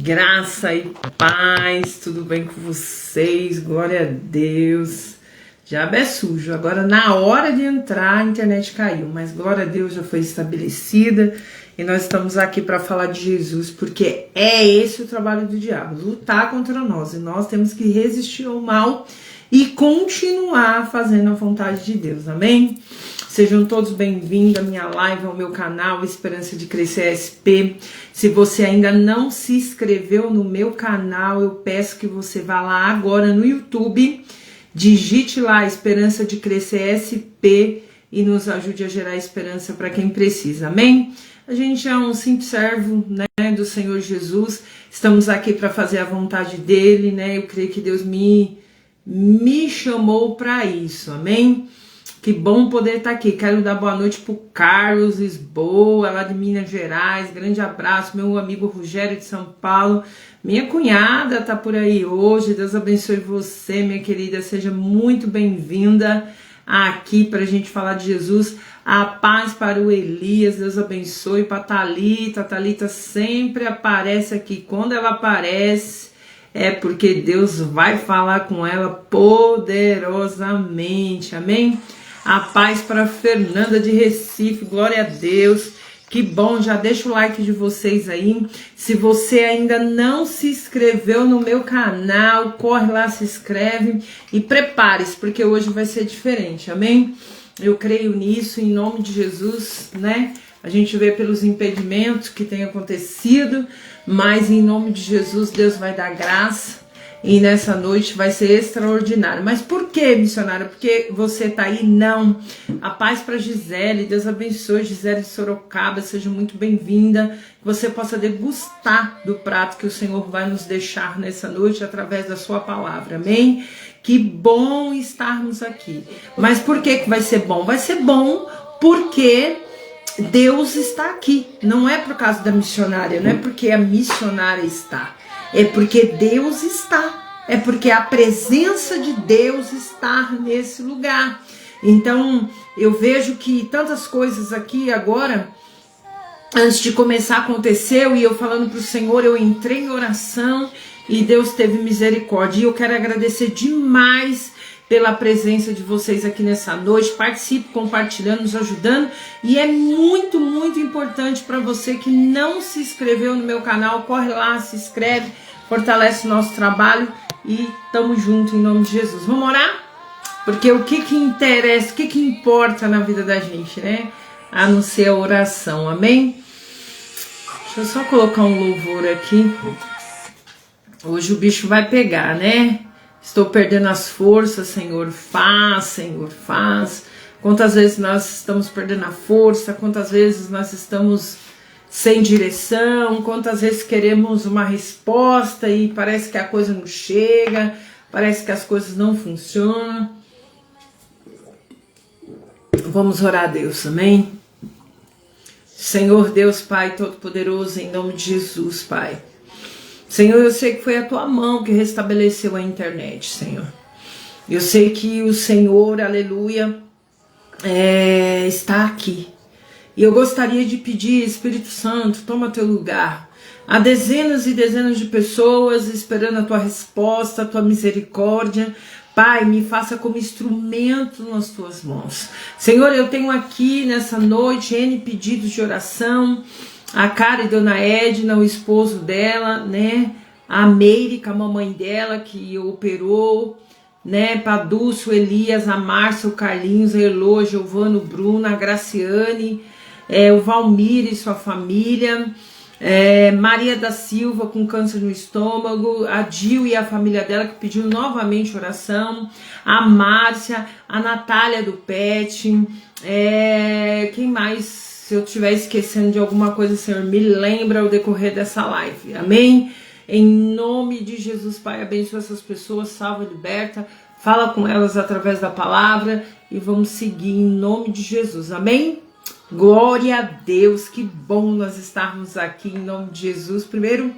Graça e paz, tudo bem com vocês? Glória a Deus. Diabo é sujo. Agora, na hora de entrar, a internet caiu, mas glória a Deus já foi estabelecida e nós estamos aqui para falar de Jesus, porque é esse o trabalho do diabo, lutar contra nós, e nós temos que resistir ao mal e continuar fazendo a vontade de Deus, amém? Sejam todos bem-vindos à minha live, ao meu canal Esperança de Crescer SP. Se você ainda não se inscreveu no meu canal, eu peço que você vá lá agora no YouTube, digite lá Esperança de Crescer SP e nos ajude a gerar esperança para quem precisa, amém? A gente é um simples servo, né, do Senhor Jesus, estamos aqui para fazer a vontade dele, né? Eu creio que Deus me chamou para isso, amém? Que bom poder estar aqui. Quero dar boa noite pro Carlos Lisboa, lá de Minas Gerais. Grande abraço, meu amigo Rogério de São Paulo. Minha cunhada tá por aí hoje. Deus abençoe você, minha querida. Seja muito bem-vinda aqui para a gente falar de Jesus. A paz para o Elias. Deus abençoe. Para Thalita. A Thalita sempre aparece aqui. Quando ela aparece, é porque Deus vai falar com ela poderosamente. Amém? A paz para Fernanda de Recife, glória a Deus, que bom, já deixa o like de vocês aí. Se você ainda não se inscreveu no meu canal, corre lá, se inscreve e prepare-se, porque hoje vai ser diferente, amém? Eu creio nisso, em nome de Jesus, né? A gente vê pelos impedimentos que tem acontecido, mas em nome de Jesus, Deus vai dar graça. E nessa noite vai ser extraordinário. Mas por que, missionária? Porque você tá aí? Não. A paz para Gisele. Deus abençoe, Gisele de Sorocaba. Seja muito bem-vinda. Que você possa degustar do prato que o Senhor vai nos deixar nessa noite através da sua palavra. Amém? Que bom estarmos aqui. Mas por que vai ser bom? Vai ser bom porque Deus está aqui. Não é por causa da missionária. Não é porque a missionária está. É porque Deus está, é porque a presença de Deus está nesse lugar. Então, eu vejo que tantas coisas aqui agora, antes de começar, aconteceu, e eu falando para o Senhor, eu entrei em oração e Deus teve misericórdia. E eu quero agradecer demais pela presença de vocês aqui nessa noite. Participe, compartilhando, nos ajudando. E é muito, muito importante para você que não se inscreveu no meu canal, corre lá, se inscreve, fortalece o nosso trabalho e tamo junto em nome de Jesus. Vamos orar? Porque o que interessa, o que importa na vida da gente, né? A não ser a oração, amém? Deixa eu só colocar um louvor aqui. Hoje o bicho vai pegar, né? Estou perdendo as forças, Senhor, faz, Senhor, faz. Quantas vezes nós estamos perdendo a força, quantas vezes nós estamos sem direção, quantas vezes queremos uma resposta e parece que a coisa não chega, parece que as coisas não funcionam. Vamos orar a Deus, amém? Senhor Deus, Pai Todo-Poderoso, em nome de Jesus, Pai. Senhor, eu sei que foi a Tua mão que restabeleceu a internet, Senhor. Eu sei que o Senhor, aleluia, está aqui. E eu gostaria de pedir, Espírito Santo, toma Teu lugar. Há dezenas e dezenas de pessoas esperando a Tua resposta, a Tua misericórdia. Pai, me faça como instrumento nas Tuas mãos. Senhor, eu tenho aqui nessa noite N pedidos de oração. A Cara e Dona Edna, o esposo dela, né? A Meire, com a mamãe dela, que operou, né? Padúcio, Elias, a Márcia, o Carlinhos, a Elô, a Giovana, o Bruno, a Graciane, o Valmir e sua família, Maria da Silva com câncer no estômago, a Dil e a família dela que pediu novamente oração, a Márcia, a Natália do PET, quem mais? Se eu estiver esquecendo de alguma coisa, Senhor, me lembra ao decorrer dessa live, amém? Em nome de Jesus, Pai, abençoa essas pessoas, salva, liberta, fala com elas através da palavra e vamos seguir em nome de Jesus, amém? Glória a Deus, que bom nós estarmos aqui em nome de Jesus. Primeiro,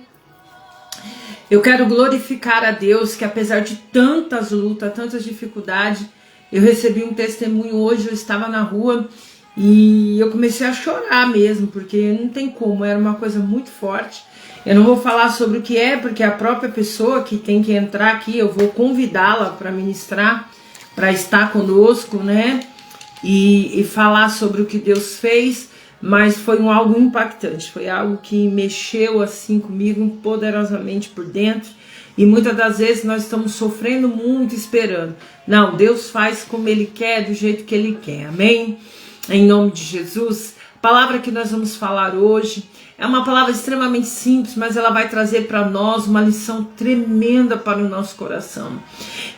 eu quero glorificar a Deus, que apesar de tantas lutas, tantas dificuldades, eu recebi um testemunho hoje, eu estava na rua e eu comecei a chorar mesmo, porque não tem como, era uma coisa muito forte. Eu não vou falar sobre o que é, porque a própria pessoa que tem que entrar aqui, eu vou convidá-la para ministrar, para estar conosco, né? E falar sobre o que Deus fez, mas foi algo impactante, foi algo que mexeu assim comigo poderosamente por dentro. E muitas das vezes nós estamos sofrendo muito, esperando. Não, Deus faz como Ele quer, do jeito que Ele quer, amém? Em nome de Jesus. A palavra que nós vamos falar hoje é uma palavra extremamente simples, mas ela vai trazer para nós uma lição tremenda para o nosso coração.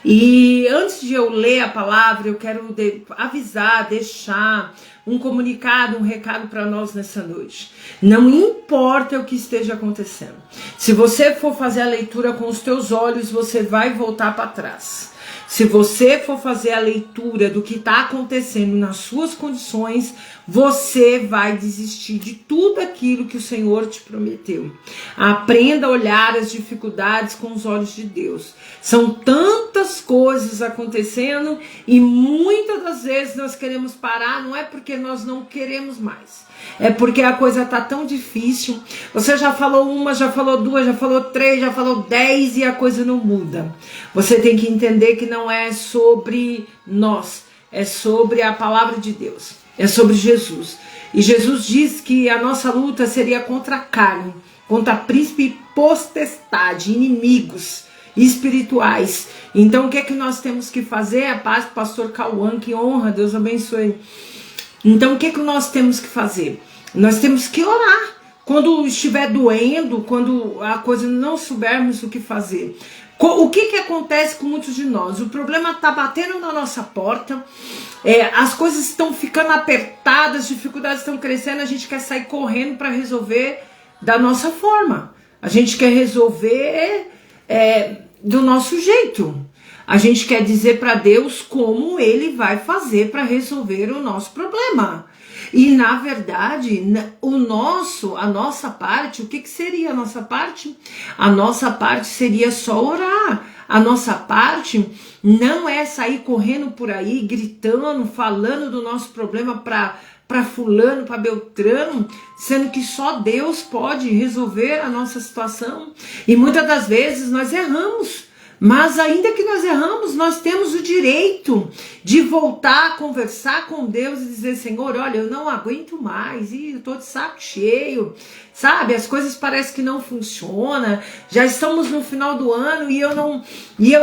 E antes de eu ler a palavra, eu quero avisar, deixar um comunicado, um recado para nós nessa noite. Não importa o que esteja acontecendo. Se você for fazer a leitura com os teus olhos, você vai voltar para trás. Se você for fazer a leitura do que está acontecendo nas suas condições, você vai desistir de tudo aquilo que o Senhor te prometeu. Aprenda a olhar as dificuldades com os olhos de Deus. São tantas coisas acontecendo e muitas das vezes nós queremos parar, não é porque nós não queremos mais. É porque a coisa tá tão difícil. Você já falou uma, já falou duas, já falou três, já falou 10 e a coisa não muda. Você tem que entender que não é sobre nós, é sobre a palavra de Deus, é sobre Jesus. E Jesus diz que a nossa luta seria contra a carne, contra príncipe e potestade, inimigos espirituais. Então o que é que nós temos que fazer? A paz do pastor Cauã, que honra, Deus abençoe. Então o que é que nós temos que fazer? Nós temos que orar. Quando estiver doendo, quando a coisa não soubermos o que fazer. O que acontece com muitos de nós? O problema está batendo na nossa porta, as coisas estão ficando apertadas, as dificuldades estão crescendo, a gente quer sair correndo para resolver da nossa forma. A gente quer resolver do nosso jeito. A gente quer dizer para Deus como Ele vai fazer para resolver o nosso problema. E na verdade, a nossa parte, o que seria a nossa parte? A nossa parte seria só orar. A nossa parte não é sair correndo por aí, gritando, falando do nosso problema para fulano, para Beltrano, sendo que só Deus pode resolver a nossa situação. E muitas das vezes nós erramos. Mas ainda que nós erramos, nós temos o direito de voltar a conversar com Deus e dizer: Senhor, olha, eu não aguento mais, eu tô de saco cheio, sabe? As coisas parecem que não funcionam, já estamos no final do ano e eu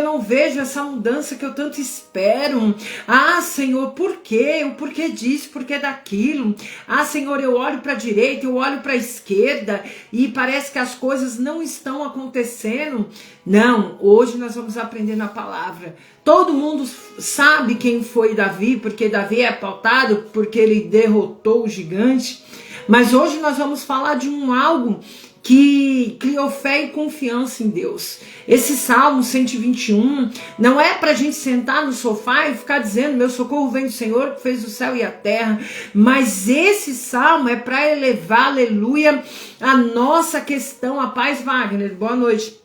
não vejo essa mudança que eu tanto espero. Ah, Senhor, por quê? O porquê disso, o porquê daquilo? Ah, Senhor, eu olho para a direita, eu olho para a esquerda e parece que as coisas não estão acontecendo. Não, hoje nós vamos aprender na palavra. Todo mundo sabe quem foi Davi, porque Davi é pautado porque ele derrotou o gigante. Mas hoje nós vamos falar de algo que criou fé e confiança em Deus. Esse Salmo 121 não é pra gente sentar no sofá e ficar dizendo: meu socorro vem do Senhor que fez o céu e a terra. Mas esse Salmo é para elevar, aleluia, a nossa questão. A paz, Wagner, boa noite.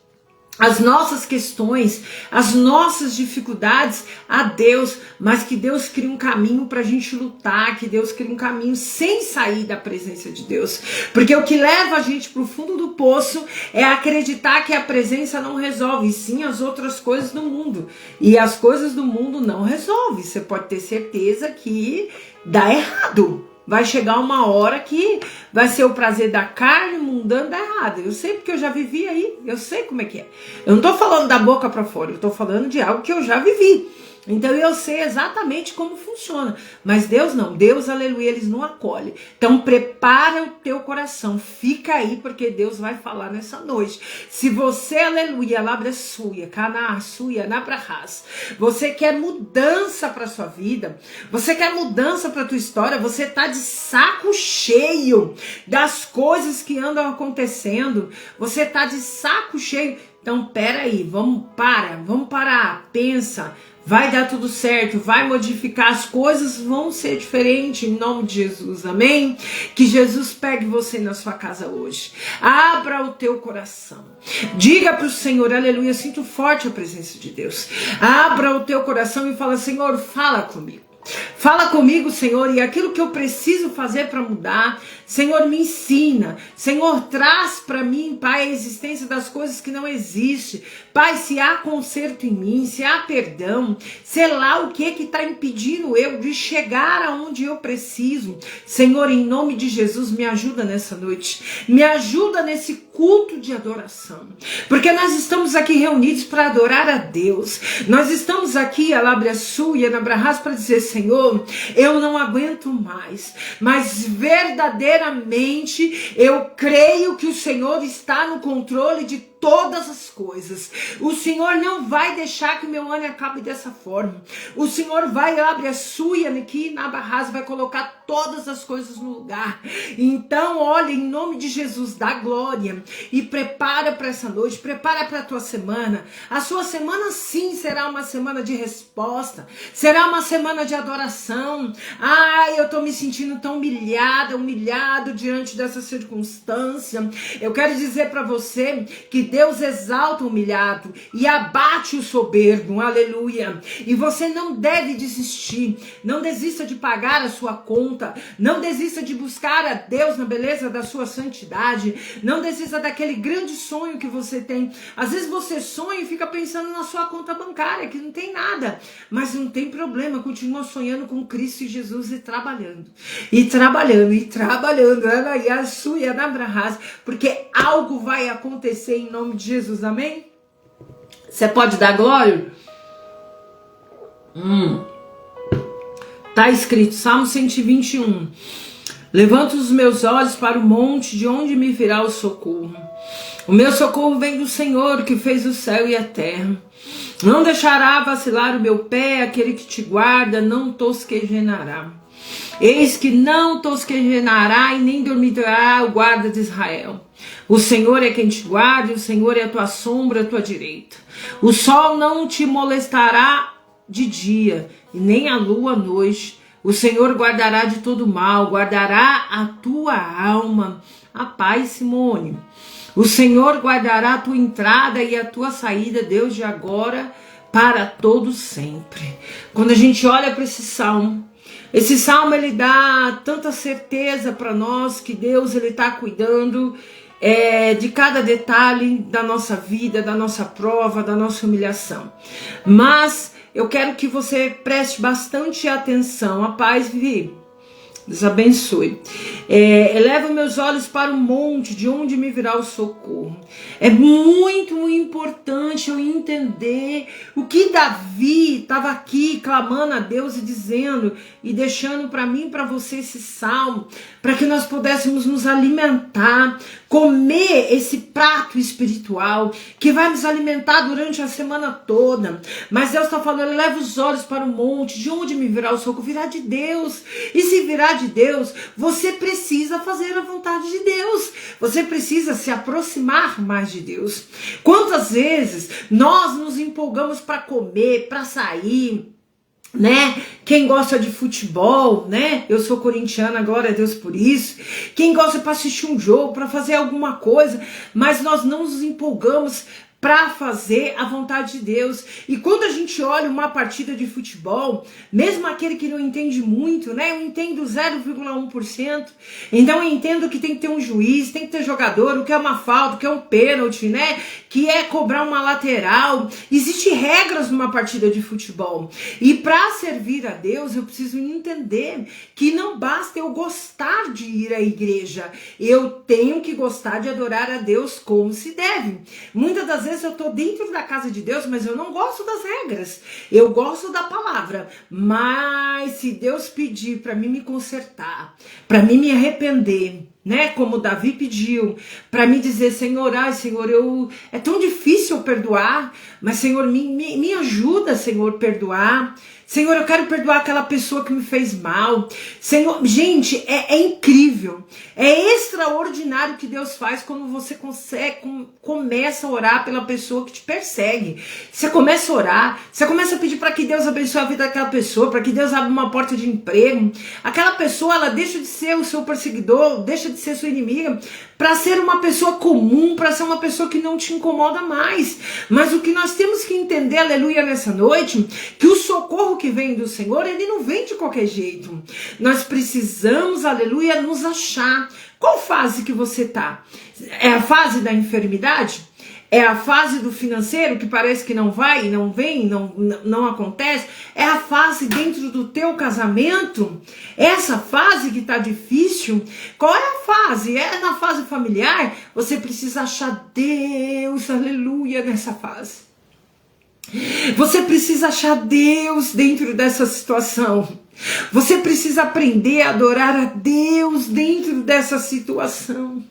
As nossas questões, as nossas dificuldades a Deus, mas que Deus crie um caminho para a gente lutar, que Deus crie um caminho sem sair da presença de Deus, porque o que leva a gente para o fundo do poço é acreditar que a presença não resolve, sim as outras coisas do mundo, e as coisas do mundo não resolvem. Você pode ter certeza que dá errado. Vai chegar uma hora que vai ser o prazer da carne, mundano, dá errado. Eu sei porque eu já vivi aí, eu sei como é que é. Eu não tô falando da boca para fora, eu tô falando de algo que eu já vivi. Então eu sei exatamente como funciona. Mas Deus não, Deus, aleluia, eles não acolhem. Então prepara o teu coração, fica aí porque Deus vai falar nessa noite. Se você, aleluia, labra suia, cana suia, nabrahas, você quer mudança para sua vida, você quer mudança para tua história, você tá de saco cheio das coisas que andam acontecendo, você tá de saco cheio. Então pera aí, vamos parar, pensa. Vai dar tudo certo, vai modificar, as coisas vão ser diferentes em nome de Jesus, amém? Que Jesus pegue você na sua casa hoje, abra o teu coração, diga para o Senhor, aleluia, sinto forte a presença de Deus, abra o teu coração e fala: Senhor, fala comigo. Fala comigo, Senhor, e aquilo que eu preciso fazer para mudar, Senhor, me ensina. Senhor, traz para mim, Pai, a existência das coisas que não existem. Pai, se há conserto em mim, se há perdão, sei lá o que está impedindo eu de chegar aonde eu preciso. Senhor, em nome de Jesus, me ajuda nessa noite. Me ajuda nesse culto de adoração. Porque nós estamos aqui reunidos para adorar a Deus. Nós estamos aqui, Alabra Sul e Anabrahas, para dizer, Senhor, eu não aguento mais. Mas verdadeiramente eu creio que o Senhor está no controle de todas as coisas. O Senhor não vai deixar que o meu ano acabe dessa forma. O Senhor vai abrir a sua aqui na barragem, vai colocar todas as coisas no lugar. Então, olha, em nome de Jesus, dá glória e prepara para essa noite, prepara para a tua semana. A sua semana sim será uma semana de resposta, será uma semana de adoração. Ai, eu tô me sentindo tão humilhado diante dessa circunstância. Eu quero dizer para você que Deus exalta o humilhado e abate o soberbo, aleluia. E você não deve desistir, não desista de pagar a sua conta, não desista de buscar a Deus na beleza da sua santidade, não desista daquele grande sonho que você tem. Às vezes você sonha e fica pensando na sua conta bancária, que não tem nada, mas não tem problema, continua sonhando com Cristo e Jesus e trabalhando, porque algo vai acontecer em nome de Jesus, amém? Você pode dar glória? Tá escrito, Salmo 121. Levanto os meus olhos para o monte, de onde me virá o socorro. O meu socorro vem do Senhor, que fez o céu e a terra. Não deixará vacilar o meu pé, aquele que te guarda não tosquejará. Eis que não tosquejará e nem dormirá o guarda de Israel. O Senhor é quem te guarda, o Senhor é a tua sombra, a tua direita. O sol não te molestará de dia, e nem a lua à noite. O Senhor guardará de todo mal, guardará a tua alma. A paz, Simone. O Senhor guardará a tua entrada e a tua saída, Deus, de agora para todo sempre. Quando a gente olha para esse salmo ele dá tanta certeza para nós que Deus ele está cuidando de cada detalhe da nossa vida, da nossa prova, da nossa humilhação. Mas eu quero que você preste bastante atenção. A paz, Vivi. Deus abençoe. Eleva meus olhos para o monte, de onde me virá o socorro. É muito importante eu entender o que Davi estava aqui clamando a Deus e dizendo, e deixando para mim e para você esse salmo, para que nós pudéssemos nos alimentar, comer esse prato espiritual que vai nos alimentar durante a semana toda. Mas Deus está falando, eleva os olhos para o monte, de onde me virá o socorro? Virá de Deus. E se virá de Deus, você precisa fazer a vontade de Deus. Você precisa se aproximar mais de Deus. Quantas vezes nós nos empolgamos para comer, para sair, né? Quem gosta de futebol, né? Eu sou corintiana, glória a Deus por isso. Quem gosta para assistir um jogo, para fazer alguma coisa, mas nós não nos empolgamos para fazer a vontade de Deus. E quando a gente olha uma partida de futebol, mesmo aquele que não entende muito, né? Eu entendo 0,1%. Então eu entendo que tem que ter um juiz, tem que ter jogador, o que é uma falta, o que é um pênalti, né? Que é cobrar uma lateral. Existem regras numa partida de futebol. E para servir a Deus, eu preciso entender que não basta eu gostar de ir à igreja. Eu tenho que gostar de adorar a Deus como se deve. Muitas das vezes eu estou dentro da casa de Deus, mas eu não gosto das regras. Eu gosto da palavra. Mas se Deus pedir para mim me consertar, para mim me arrepender, né? Como Davi pediu, para me dizer, Senhor, Senhor, é tão difícil eu perdoar, mas Senhor, me ajuda, Senhor, perdoar. Senhor, eu quero perdoar aquela pessoa que me fez mal. Senhor, gente, é incrível. É extraordinário o que Deus faz quando você começa a orar pela pessoa que te persegue. Você começa a orar, você começa a pedir para que Deus abençoe a vida daquela pessoa, para que Deus abra uma porta de emprego. Aquela pessoa, ela deixa de ser o seu perseguidor, deixa de ser sua inimiga, para ser uma pessoa comum, para ser uma pessoa que não te incomoda mais. Mas o que nós temos que entender, aleluia, nessa noite, que o socorro que vem do Senhor, ele não vem de qualquer jeito. Nós precisamos, aleluia, nos achar. Qual fase que você tá? É a fase da enfermidade? É a fase do financeiro que parece que não vai, não vem, não acontece? É a fase dentro do teu casamento? Essa fase que tá difícil? Qual é a fase? É na fase familiar? Você precisa achar Deus, aleluia, nessa fase. Você precisa achar Deus dentro dessa situação. Você precisa aprender a adorar a Deus dentro dessa situação.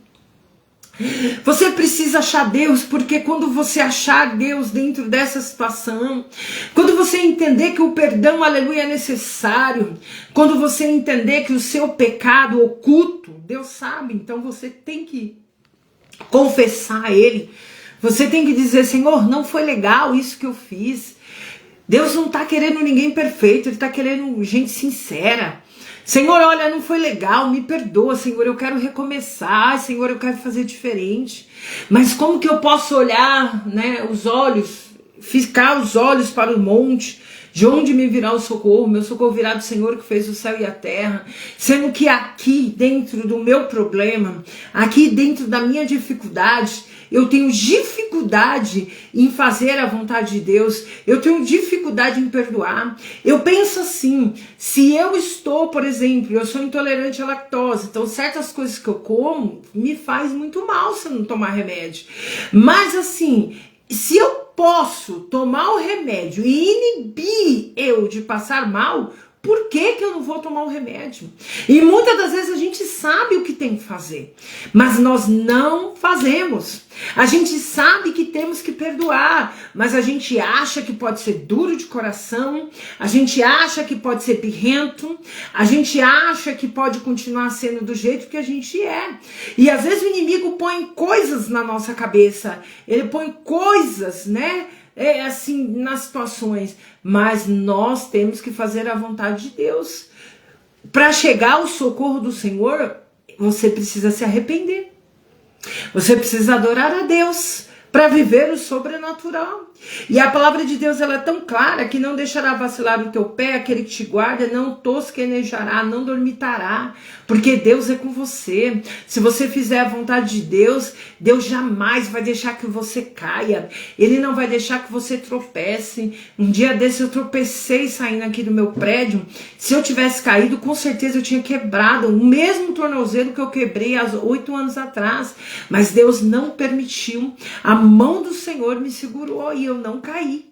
Você precisa achar Deus, porque quando você achar Deus dentro dessa situação, quando você entender que o perdão, aleluia, é necessário, quando você entender que o seu pecado oculto, Deus sabe, então você tem que confessar a Ele. Você tem que dizer, Senhor, não foi legal isso que eu fiz. Deus não está querendo ninguém perfeito, Ele está querendo gente sincera. Senhor, olha, não foi legal, me perdoa, Senhor, eu quero recomeçar, Senhor, eu quero fazer diferente. Mas como que eu posso olhar, né, os olhos, ficar os olhos para o monte, de onde me virá o socorro? Meu socorro virá do Senhor que fez o céu e a terra. Sendo que aqui dentro do meu problema, aqui dentro da minha dificuldade, eu tenho dificuldade em fazer a vontade de Deus, eu tenho dificuldade em perdoar. Eu penso assim, se eu estou, por exemplo, eu sou intolerante à lactose, então certas coisas que eu como me faz muito mal se eu não tomar remédio. Mas assim, se eu posso tomar o remédio e inibir eu de passar mal, por que que eu não vou tomar o remédio? E muitas das vezes a gente sabe o que tem que fazer, mas nós não fazemos. A gente sabe que temos que perdoar, mas a gente acha que pode ser duro de coração, a gente acha que pode ser birrento, a gente acha que pode continuar sendo do jeito que a gente é. E às vezes o inimigo põe coisas na nossa cabeça, ele põe coisas, né? Assim, nas situações, mas nós temos que fazer a vontade de Deus. Para chegar ao socorro do Senhor, você precisa se arrepender. Você precisa adorar a Deus para viver o sobrenatural. E a palavra de Deus, ela é tão clara que não deixará vacilar o teu pé, aquele que te guarda não tosquenejará, não dormitará, porque Deus é com você. Se você fizer a vontade de Deus, Deus jamais vai deixar que você caia, Ele não vai deixar que você tropece. Um dia desse eu tropecei saindo aqui do meu prédio, se eu tivesse caído, com certeza eu tinha quebrado o mesmo tornozelo que eu quebrei há 8 anos atrás, mas Deus não permitiu, a mão do Senhor me segurou e eu não caí.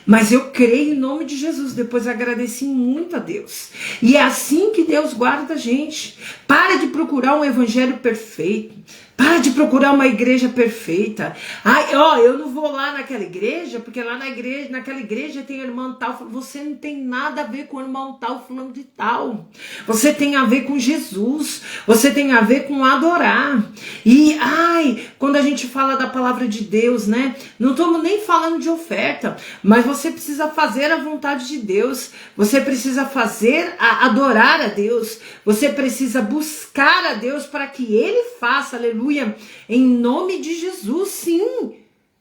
Mas eu creio em nome de Jesus, depois agradeci muito a Deus. E é assim que Deus guarda a gente. Para de procurar um evangelho perfeito. Para de procurar uma igreja perfeita. Ai, ó, eu não vou lá naquela igreja, porque lá naquela igreja tem irmão tal. Você não tem nada a ver com o irmão tal falando de tal. Você tem a ver com Jesus. Você tem a ver com adorar. E, quando a gente fala da palavra de Deus, né? Não estamos nem falando de oferta, mas você precisa fazer a vontade de Deus. Você precisa adorar a Deus. Você precisa buscar a Deus para que Ele faça, aleluia, em nome de Jesus, sim,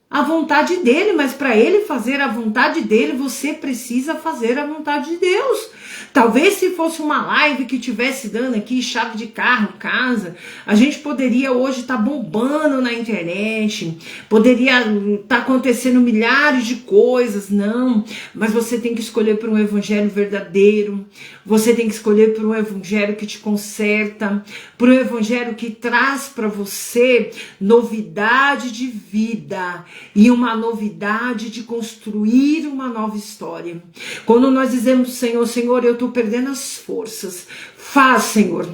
a vontade dele, mas para ele fazer a vontade dele, você precisa fazer a vontade de Deus. Talvez se fosse uma live que tivesse dando aqui chave de carro, casa, a gente poderia hoje estar bombando na internet, poderia estar acontecendo milhares de coisas, não, mas você tem que escolher por um evangelho verdadeiro, você tem que escolher por um evangelho que te conserta, por um evangelho que traz para você novidade de vida e uma novidade de construir uma nova história. Quando nós dizemos, Senhor, eu estou perdendo as forças, faz, Senhor,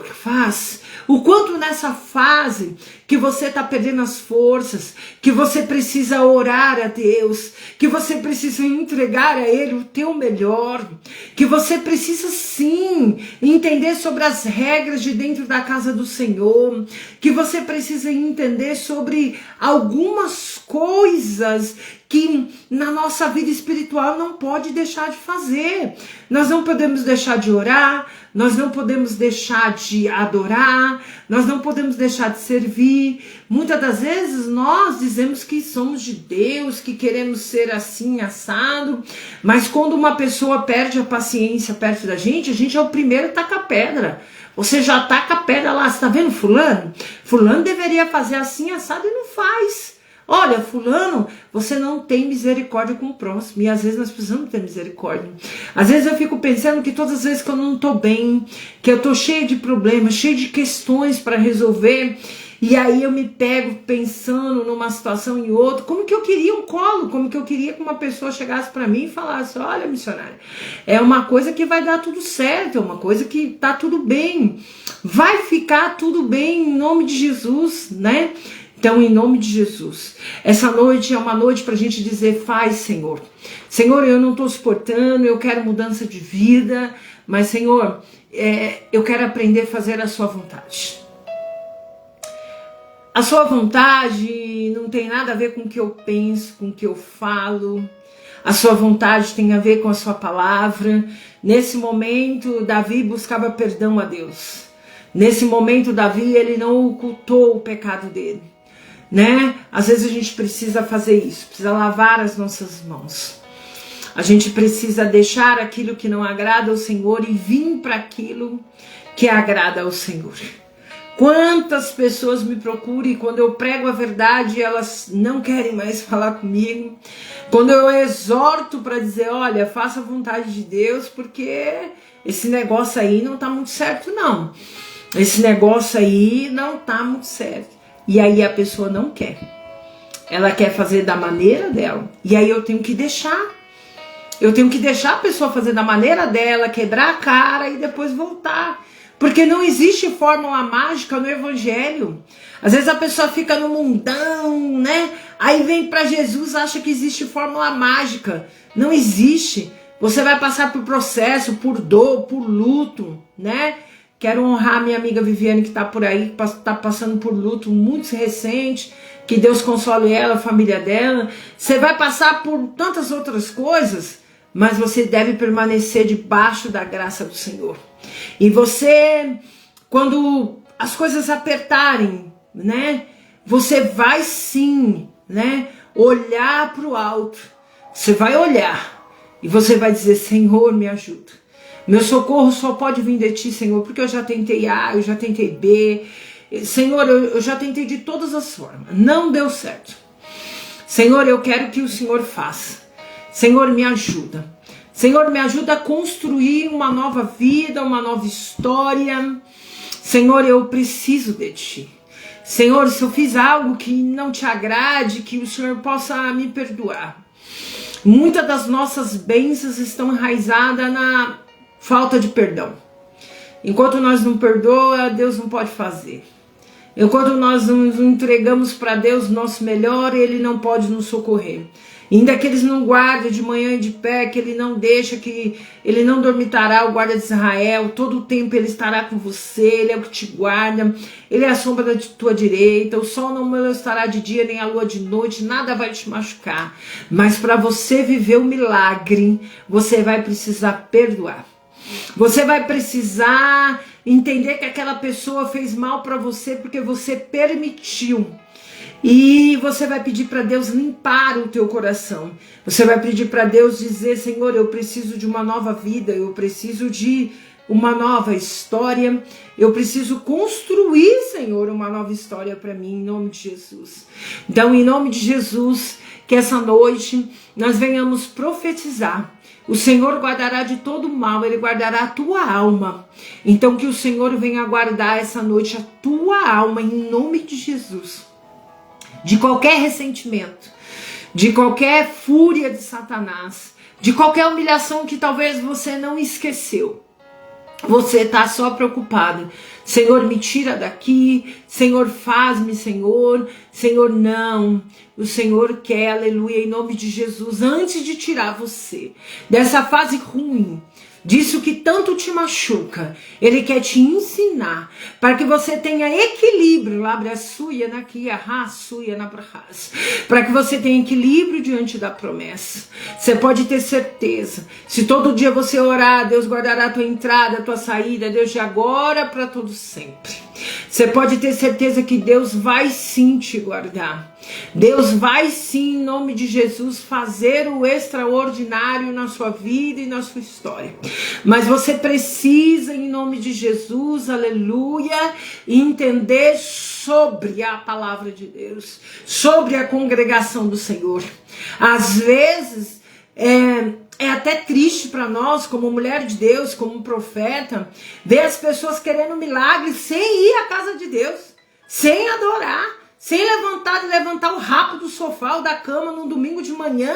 faz. O quanto nessa fase que você está perdendo as forças, que você precisa orar a Deus, que você precisa entregar a Ele o teu melhor, que você precisa sim entender sobre as regras de dentro da casa do Senhor, que você precisa entender sobre algumas coisas que na nossa vida espiritual não pode deixar de fazer. Nós não podemos deixar de orar, nós não podemos deixar de adorar, nós não podemos deixar de servir. Muitas das vezes nós dizemos que somos de Deus, que queremos ser assim, assado, mas quando uma pessoa perde a paciência perto da gente é o primeiro a tacar pedra. Você já taca a pedra lá, você tá vendo fulano? Fulano deveria fazer assim, assado e não faz. Olha, fulano, você não tem misericórdia com o próximo. E às vezes nós precisamos ter misericórdia. Às vezes eu fico pensando que todas as vezes que eu não estou bem, que eu estou cheia de problemas, cheia de questões para resolver, e aí eu me pego pensando numa situação e outra, como que eu queria um colo, como que eu queria que uma pessoa chegasse para mim e falasse, olha, missionária, é uma coisa que vai dar tudo certo, é uma coisa que tá tudo bem, vai ficar tudo bem em nome de Jesus, né? Então, em nome de Jesus, essa noite é uma noite para a gente dizer, faz, Senhor. Senhor, eu não estou suportando, eu quero mudança de vida, mas, Senhor, eu quero aprender a fazer a sua vontade. A sua vontade não tem nada a ver com o que eu penso, com o que eu falo. A sua vontade tem a ver com a sua palavra. Nesse momento, Davi buscava perdão a Deus. Nesse momento, Davi, ele não ocultou o pecado dele. Né? Às vezes a gente precisa fazer isso, precisa lavar as nossas mãos. A gente precisa deixar aquilo que não agrada ao Senhor e vir para aquilo que agrada ao Senhor. Quantas pessoas me procuram e quando eu prego a verdade, elas não querem mais falar comigo. Quando eu exorto para dizer, olha, faça a vontade de Deus, porque esse negócio aí não tá muito certo, não. Esse negócio aí não tá muito certo. E aí a pessoa não quer. Ela quer fazer da maneira dela. E aí eu tenho que deixar. Eu tenho que deixar a pessoa fazer da maneira dela, quebrar a cara e depois voltar. Porque não existe fórmula mágica no evangelho. Às vezes a pessoa fica no mundão, né? Aí vem para Jesus, acha que existe fórmula mágica. Não existe. Você vai passar por processo, por dor, por luto, né? Quero honrar minha amiga Viviane que está por aí, que está passando por luto muito recente. Que Deus console ela, a família dela. Você vai passar por tantas outras coisas, mas você deve permanecer debaixo da graça do Senhor. E você, quando as coisas apertarem, né? Você vai sim, né? Olhar para o alto. Você vai olhar e você vai dizer, Senhor, me ajuda. Meu socorro só pode vir de ti, Senhor, porque eu já tentei A, eu já tentei B. Senhor, eu já tentei de todas as formas. Não deu certo. Senhor, eu quero que o Senhor faça. Senhor, me ajuda. Senhor, me ajuda a construir uma nova vida, uma nova história. Senhor, eu preciso de ti. Senhor, se eu fiz algo que não te agrade, que o Senhor possa me perdoar. Muitas das nossas bênçãos estão enraizadas na falta de perdão. Enquanto nós não perdoamos, Deus não pode fazer. Enquanto nós não entregamos para Deus o nosso melhor, Ele não pode nos socorrer. Ainda que Ele não guarde de manhã e de pé, que Ele não deixa, que Ele não dormitará, o guarda de Israel, todo o tempo Ele estará com você, Ele é o que te guarda, Ele é a sombra da tua direita, o sol não molestará de dia, nem a lua de noite, nada vai te machucar. Mas para você viver o milagre, você vai precisar perdoar. Você vai precisar entender que aquela pessoa fez mal para você porque você permitiu. E você vai pedir para Deus limpar o teu coração. Você vai pedir para Deus dizer, Senhor, eu preciso de uma nova vida, eu preciso de uma nova história. Eu preciso construir, Senhor, uma nova história para mim, em nome de Jesus. Então, em nome de Jesus, que essa noite nós venhamos profetizar. O Senhor guardará de todo mal, Ele guardará a tua alma. Então que o Senhor venha guardar essa noite a tua alma, em nome de Jesus. De qualquer ressentimento, de qualquer fúria de Satanás, de qualquer humilhação que talvez você não esqueceu. Você está só preocupado Senhor, me tira daqui, Senhor, faz-me, Senhor, Senhor, não. O Senhor quer, aleluia, em nome de Jesus, antes de tirar você dessa fase ruim, disso que tanto te machuca, Ele quer te ensinar para que você tenha equilíbrio, para que você tenha equilíbrio diante da promessa. Você pode ter certeza, se todo dia você orar, Deus guardará a tua entrada, a tua saída, Deus de agora para todo sempre. Você pode ter certeza que Deus vai sim te guardar. Deus vai sim, em nome de Jesus, fazer o extraordinário na sua vida e na sua história. Mas você precisa, em nome de Jesus, aleluia, entender sobre a palavra de Deus, sobre a congregação do Senhor. Às vezes, é até triste para nós, como mulher de Deus, como profeta, ver as pessoas querendo milagres sem ir à casa de Deus, sem adorar, sem levantar o rabo do sofá ou da cama num domingo de manhã,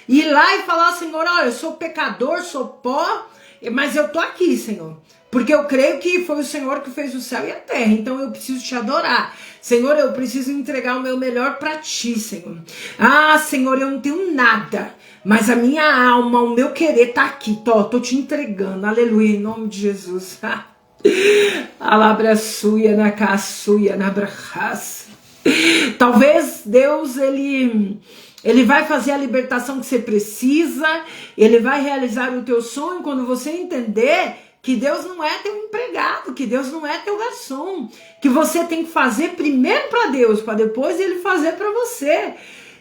e ir lá e falar, Senhor, olha, eu sou pecador, sou pó, mas eu tô aqui, Senhor, porque eu creio que foi o Senhor que fez o céu e a terra, então eu preciso te adorar. Senhor, eu preciso entregar o meu melhor para ti, Senhor. Ah, Senhor, eu não tenho nada, mas a minha alma, o meu querer tá aqui, tô te entregando, aleluia, em nome de Jesus. Alabrasuia na caçuia na brachas. Talvez Deus, ele vai fazer a libertação que você precisa, ele vai realizar o teu sonho quando você entender que Deus não é teu empregado, que Deus não é teu garçom, que você tem que fazer primeiro para Deus, para depois ele fazer para você,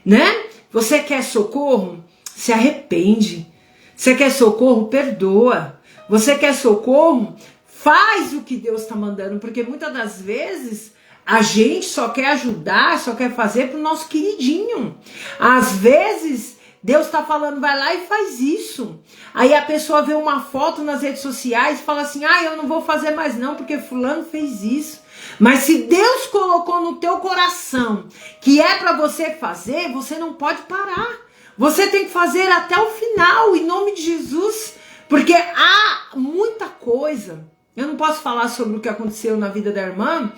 né? Você quer socorro? Se arrepende. Você quer socorro? Perdoa. Você quer socorro? Faz o que Deus está mandando, porque muitas das vezes a gente só quer ajudar, só quer fazer pro nosso queridinho. Às vezes Deus está falando, vai lá e faz isso. Aí a pessoa vê uma foto nas redes sociais e fala assim, eu não vou fazer mais não, porque fulano fez isso. Mas se Deus colocou no teu coração que é para você fazer, você não pode parar. Você tem que fazer até o final, em nome de Jesus, porque há muita coisa. Eu não posso falar sobre o que aconteceu na vida da irmã,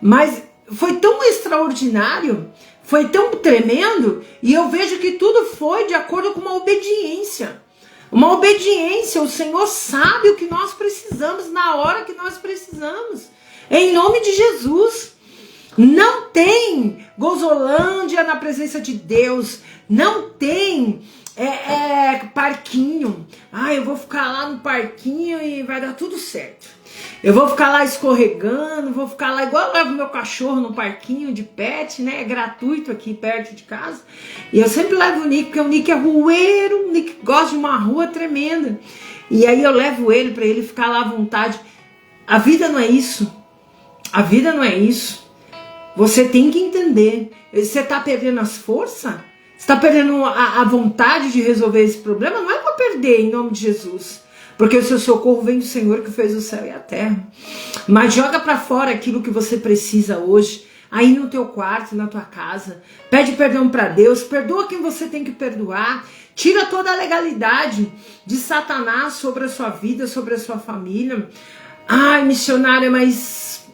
mas foi tão extraordinário, foi tão tremendo, e eu vejo que tudo foi de acordo com uma obediência. Uma obediência, o Senhor sabe o que nós precisamos na hora que nós precisamos. Em nome de Jesus. Não tem gozolândia na presença de Deus, não tem parquinho. Eu vou ficar lá no parquinho e vai dar tudo certo. Eu vou ficar lá escorregando, vou ficar lá igual eu levo meu cachorro no parquinho de pet, né? É gratuito aqui perto de casa. E eu sempre levo o Nick, porque o Nick é rueiro, o Nick gosta de uma rua tremenda. E aí eu levo ele para ele ficar lá à vontade. A vida não é isso. A vida não é isso. Você tem que entender. Você está perdendo as forças? Você está perdendo a vontade de resolver esse problema? Não é para perder, em nome de Jesus. Porque o seu socorro vem do Senhor que fez o céu e a terra. Mas joga para fora aquilo que você precisa hoje. Aí no teu quarto, na tua casa. Pede perdão para Deus. Perdoa quem você tem que perdoar. Tira toda a legalidade de Satanás sobre a sua vida, sobre a sua família. Missionária, mas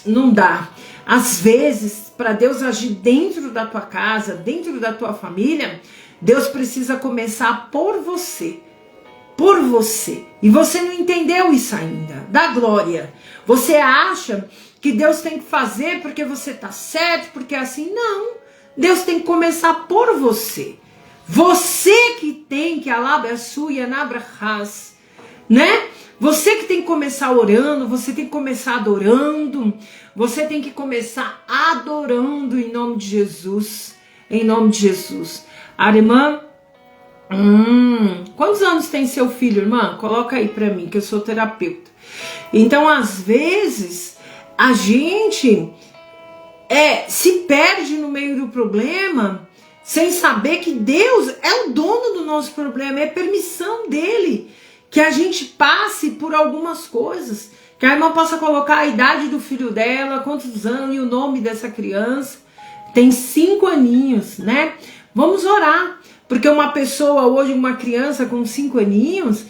não dá. Às vezes, para Deus agir dentro da tua casa, dentro da tua família, Deus precisa começar por você. Por você. E você não entendeu isso ainda. Dá glória. Você acha que Deus tem que fazer porque você está certo, porque é assim. Não. Deus tem que começar por você. Você que tem que alabaçuia nabrahas, né? Você que tem que começar orando, você tem que começar adorando, você tem que começar adorando em nome de Jesus, em nome de Jesus. A irmã, quantos anos tem seu filho, irmã? Coloca aí pra mim, que eu sou terapeuta. Então, às vezes, a gente se perde no meio do problema, sem saber que Deus é o dono do nosso problema, é permissão dele que a gente passe por algumas coisas, que a irmã possa colocar a idade do filho dela, quantos anos e o nome dessa criança. Tem 5 aninhos, né? Vamos orar, porque uma pessoa hoje, uma criança com 5 aninhos,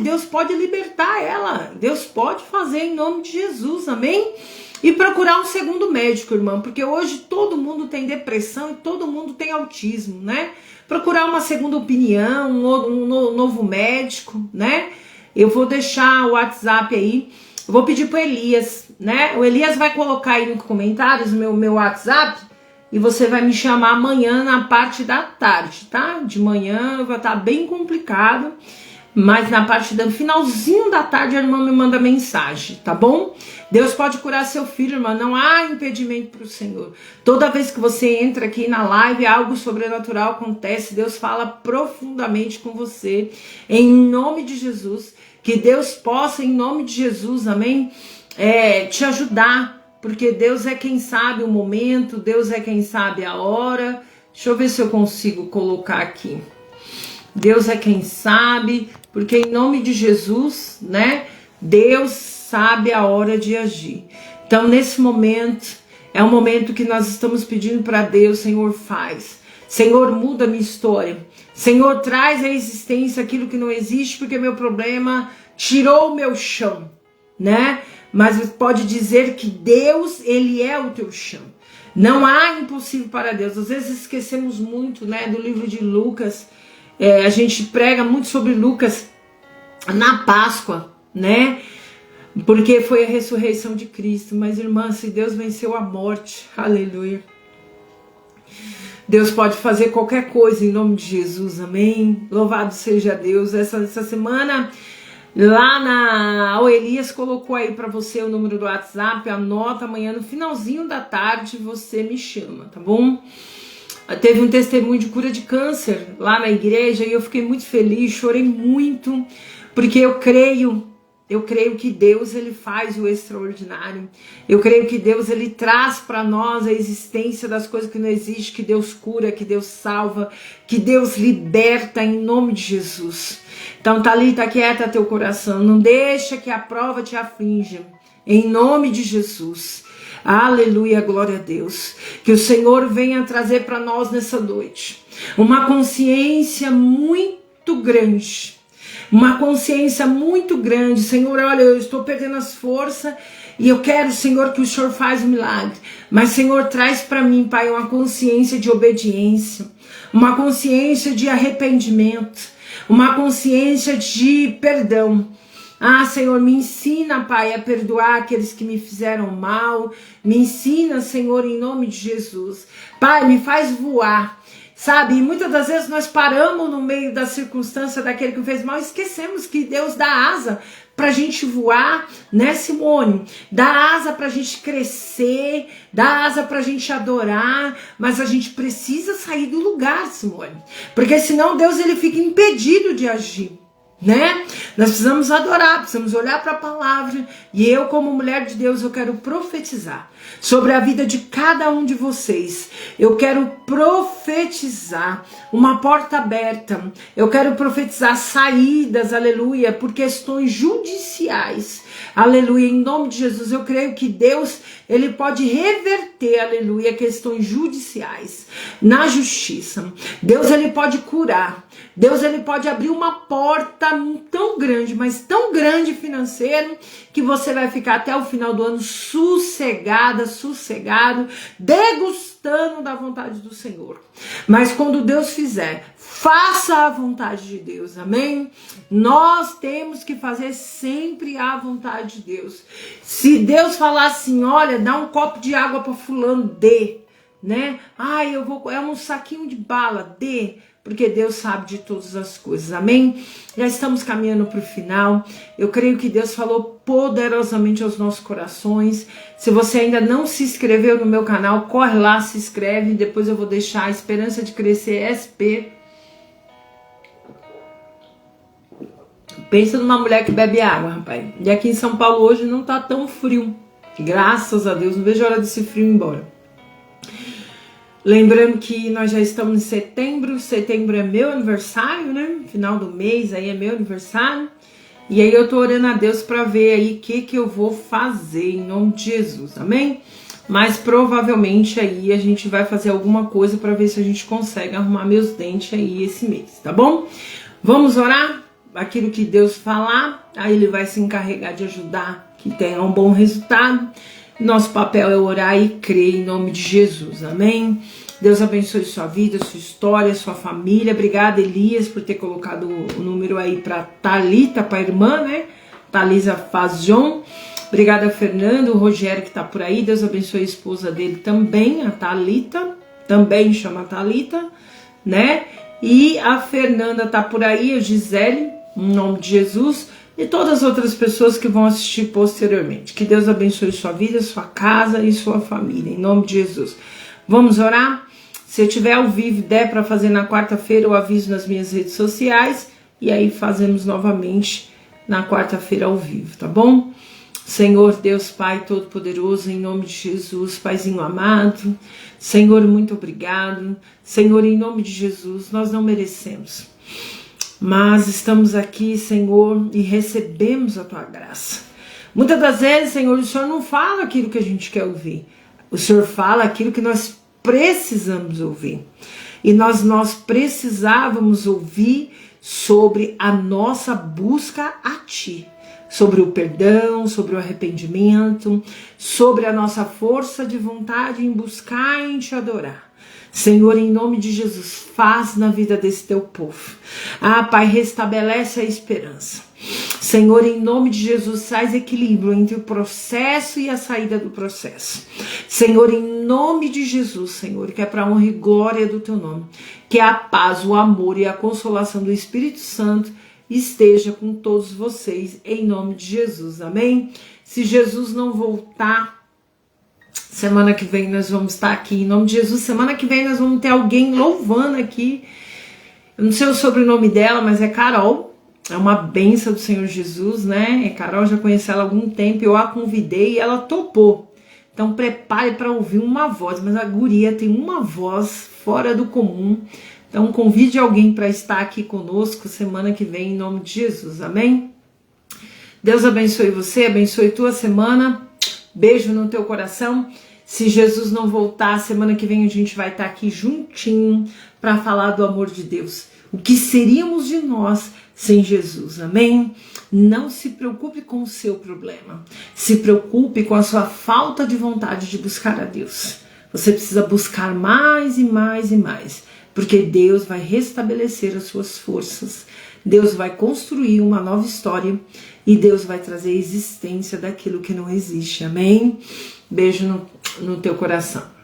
Deus pode libertar ela, Deus pode fazer em nome de Jesus, amém? E procurar um segundo médico, irmão, porque hoje todo mundo tem depressão e todo mundo tem autismo, né? Procurar uma segunda opinião, um novo médico, né? Eu vou deixar o WhatsApp aí, eu vou pedir pro Elias, né? O Elias vai colocar aí nos comentários o meu WhatsApp e você vai me chamar amanhã na parte da tarde, tá? De manhã vai estar bem complicado, mas na parte do finalzinho da tarde a irmã me manda mensagem, tá bom? Deus pode curar seu filho, irmã, não há impedimento para o Senhor. Toda vez que você entra aqui na live, algo sobrenatural acontece, Deus fala profundamente com você, em nome de Jesus, que Deus possa, em nome de Jesus, amém, te ajudar, porque Deus é quem sabe o momento, Deus é quem sabe a hora. Deixa eu ver se eu consigo colocar aqui. Deus é quem sabe, porque em nome de Jesus, né, Deus sabe a hora de agir. Então, nesse momento, é um momento que nós estamos pedindo para Deus, Senhor, faz. Senhor, muda a minha história. Senhor, traz à existência aquilo que não existe, porque meu problema tirou o meu chão, né? Mas pode dizer que Deus, Ele é o teu chão. Não há impossível para Deus. Às vezes esquecemos muito, né, do livro de Lucas. A gente prega muito sobre Lucas na Páscoa, né? Porque foi a ressurreição de Cristo. Mas, irmã, se Deus venceu a morte, aleluia, Deus pode fazer qualquer coisa em nome de Jesus, amém? Louvado seja Deus. Essa semana, lá o Elias colocou aí para você o número do WhatsApp, anota, amanhã no finalzinho da tarde você me chama, tá bom? Teve um testemunho de cura de câncer lá na igreja e eu fiquei muito feliz, chorei muito, porque eu creio que Deus, Ele faz o extraordinário. Eu creio que Deus, Ele traz para nós a existência das coisas que não existem, que Deus cura, que Deus salva, que Deus liberta em nome de Jesus. Então, Thalita, quieta teu coração, não deixa que a prova te aflinja, em nome de Jesus. Aleluia, glória a Deus. Que o Senhor venha trazer para nós nessa noite uma consciência muito grande. Uma consciência muito grande. Senhor, olha, eu estou perdendo as forças e eu quero, Senhor, que o Senhor faz um milagre. Mas, Senhor, traz para mim, Pai, uma consciência de obediência, uma consciência de arrependimento, uma consciência de perdão. Ah, Senhor, me ensina, Pai, a perdoar aqueles que me fizeram mal. Me ensina, Senhor, em nome de Jesus. Pai, me faz voar. Sabe, e muitas das vezes nós paramos no meio da circunstância daquele que fez mal e esquecemos que Deus dá asa pra gente voar, né, Simone? Dá asa pra gente crescer, dá asa pra gente adorar, mas a gente precisa sair do lugar, Simone. Porque senão Deus, ele fica impedido de agir, né? Nós precisamos adorar, precisamos olhar para a palavra, e eu, como mulher de Deus, eu quero profetizar sobre a vida de cada um de vocês. Eu quero profetizar uma porta aberta, eu quero profetizar saídas, aleluia, por questões judiciais, aleluia, em nome de Jesus. Eu creio que Deus, ele pode reverter, aleluia, questões judiciais na justiça. Deus, ele pode curar. Deus, ele pode abrir uma porta tão grande, mas tão grande financeiro, que você vai ficar até o final do ano sossegado, degustando da vontade do Senhor. Mas quando Deus fizer, faça a vontade de Deus, amém? Nós temos que fazer sempre a vontade de Deus. Se Deus falar assim, olha, dá um copo de água para fulano, dê, né? Ai, é um saquinho de bala, dê. Porque Deus sabe de todas as coisas, amém? Já estamos caminhando para o final. Eu creio que Deus falou poderosamente aos nossos corações. Se você ainda não se inscreveu no meu canal, corre lá, se inscreve. Depois eu vou deixar a Esperança de Crescer SP. Pensa numa mulher que bebe água, rapaz. E aqui em São Paulo hoje não tá tão frio. Graças a Deus, não vejo a hora desse frio ir embora. Lembrando que nós já estamos em setembro. Setembro é meu aniversário, né? Final do mês aí é meu aniversário. E aí eu tô orando a Deus para ver aí o que eu vou fazer em nome de Jesus, amém? Mas provavelmente aí a gente vai fazer alguma coisa para ver se a gente consegue arrumar meus dentes aí esse mês, tá bom? Vamos orar? aquilo que Deus falar, aí Ele vai se encarregar de ajudar que tenha um bom resultado. Nosso papel é orar e crer em nome de Jesus, amém? Deus abençoe sua vida, sua história, sua família. Obrigada, Elias, por ter colocado o número aí para Thalita, para a irmã, né? Thalisa Fazion. Obrigada, Fernando, o Rogério que tá por aí. Deus abençoe a esposa dele também, a Thalita, também chama Thalita, né? E a Fernanda tá por aí, a Gisele, em nome de Jesus, e todas as outras pessoas que vão assistir posteriormente. Que Deus abençoe sua vida, sua casa e sua família, em nome de Jesus. Vamos orar? Se eu tiver ao vivo, der para fazer na quarta-feira, eu aviso nas minhas redes sociais, e aí fazemos novamente na quarta-feira ao vivo, tá bom? Senhor Deus Pai Todo-Poderoso, em nome de Jesus, Paizinho amado, Senhor, muito obrigado. Senhor, em nome de Jesus, nós não merecemos, mas estamos aqui, Senhor, e recebemos a Tua graça. Muitas das vezes, Senhor, o Senhor não fala aquilo que a gente quer ouvir, o Senhor fala aquilo que nós precisamos ouvir, e nós precisávamos ouvir sobre a nossa busca a Ti, sobre o perdão, sobre o arrependimento, sobre a nossa força de vontade em buscar e em Te adorar. Senhor, em nome de Jesus, faz na vida desse Teu povo. Pai, restabelece a esperança. Senhor, em nome de Jesus, traz equilíbrio entre o processo e a saída do processo. Senhor, em nome de Jesus, Senhor, que é para a honra e glória do Teu nome, que a paz, o amor e a consolação do Espírito Santo esteja com todos vocês, em nome de Jesus, amém? Se Jesus não voltar, semana que vem nós vamos estar aqui, em nome de Jesus. Semana que vem nós vamos ter alguém louvando aqui, eu não sei o sobrenome dela, mas é Carol, é uma bênção do Senhor Jesus, né? É Carol, já conheci ela há algum tempo, eu a convidei e ela topou. Então prepare para ouvir uma voz, mas a guria tem uma voz fora do comum. Então convide alguém para estar aqui conosco semana que vem, em nome de Jesus, amém? Deus abençoe você, abençoe tua semana, beijo no teu coração. Se Jesus não voltar, semana que vem a gente vai estar aqui juntinho para falar do amor de Deus. O que seríamos de nós sem Jesus, amém? Não se preocupe com o seu problema, se preocupe com a sua falta de vontade de buscar a Deus. Você precisa buscar mais e mais e mais, porque Deus vai restabelecer as suas forças, Deus vai construir uma nova história e Deus vai trazer a existência daquilo que não existe, amém? Beijo no teu coração.